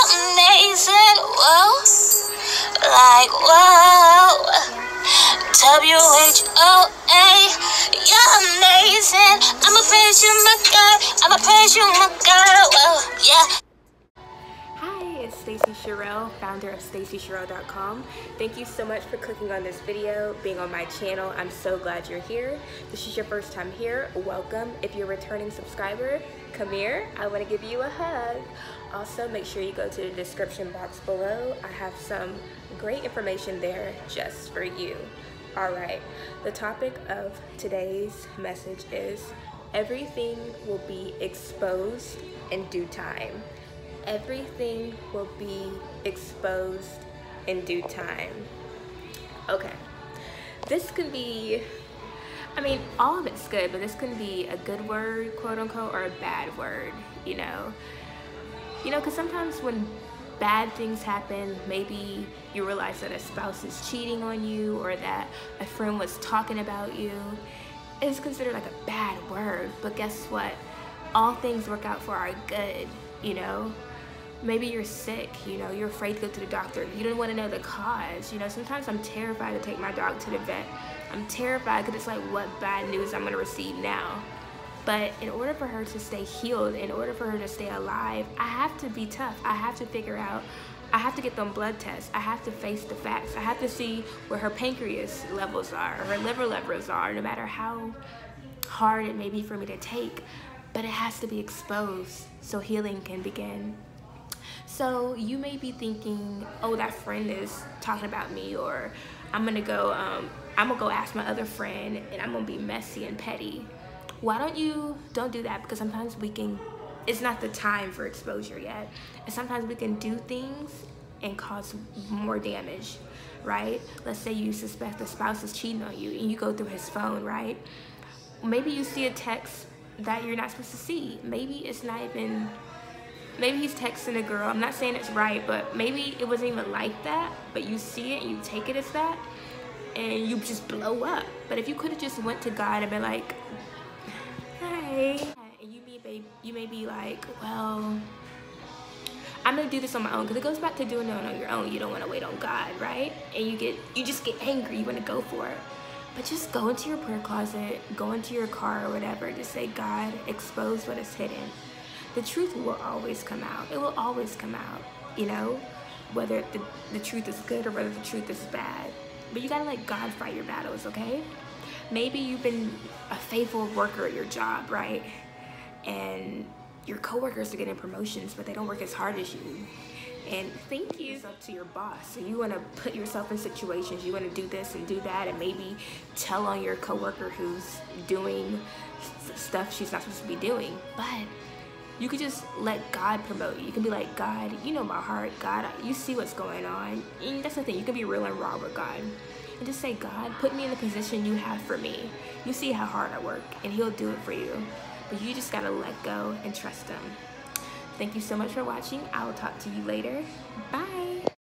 amazing, whoa, like whoa, WHOA, you're amazing. I'ma praise you, my God, I'ma praise you, my God, whoa, yeah. Hi, it's Stacey Sherrill, founder of StaceySherrill.com. Thank you so much for clicking on this video, being on my channel. I'm so glad you're here. If this is your first time here, welcome. If you're a returning subscriber, come here. I want to give you a hug. Also, make sure you go to the description box below. I have some great information there just for you. All right, the topic of today's message is everything will be exposed in due time. Everything will be exposed in due time. Okay, this could be, I mean, all of it's good, but this can be a good word, quote unquote, or a bad word, you know, because sometimes when bad things happen, maybe you realize that a spouse is cheating on you or that a friend was talking about you. It's considered like a bad word, but guess what? All things work out for our good, you know? Maybe you're sick, you know, you're afraid to go to the doctor. You don't want to know the cause. You know, sometimes I'm terrified to take my dog to the vet. I'm terrified because it's like, what bad news I'm going to receive now? But in order for her to stay healed, in order for her to stay alive, I have to be tough. I have to figure out, I have to get them blood tests. I have to face the facts. I have to see where her pancreas levels are, her liver levels are, no matter how hard it may be for me to take. But it has to be exposed so healing can begin. So you may be thinking, oh, that friend is talking about me, or I'm gonna go ask my other friend and I'm gonna be messy and petty. Why don't do that? Because sometimes it's not the time for exposure yet. And sometimes we can do things and cause more damage, right? Let's say you suspect the spouse is cheating on you and you go through his phone, right? Maybe you see a text that you're not supposed to see. Maybe he's texting a girl. I'm not saying it's right, but maybe it wasn't even like that, but you see it and you take it as that and you just blow up. But if you could have just went to God and been like, hey, and you may be like, well, I'm gonna do this on my own, because it goes back to doing it on your own. You don't want to wait on God, right? And you just get angry, you want to go for it. But just go into your prayer closet, go into your car or whatever, just say, God, expose what is hidden. The truth will always come out. It will always come out, you know, whether the truth is good or whether the truth is bad. But you gotta let God fight your battles, okay? Maybe you've been a faithful worker at your job, right? And your coworkers are getting promotions, but they don't work as hard as you. And thank you. It's up to your boss. So you want to put yourself in situations. You want to do this and do that, and maybe tell on your coworker who's doing stuff she's not supposed to be doing. But you could just let God promote you. You can be like, God, you know my heart. God, you see what's going on. And that's the thing. You can be real and raw with God. And just say, God, put me in the position you have for me. You see how hard I work, and He'll do it for you. But you just got to let go and trust Him. Thank you so much for watching. I will talk to you later. Bye.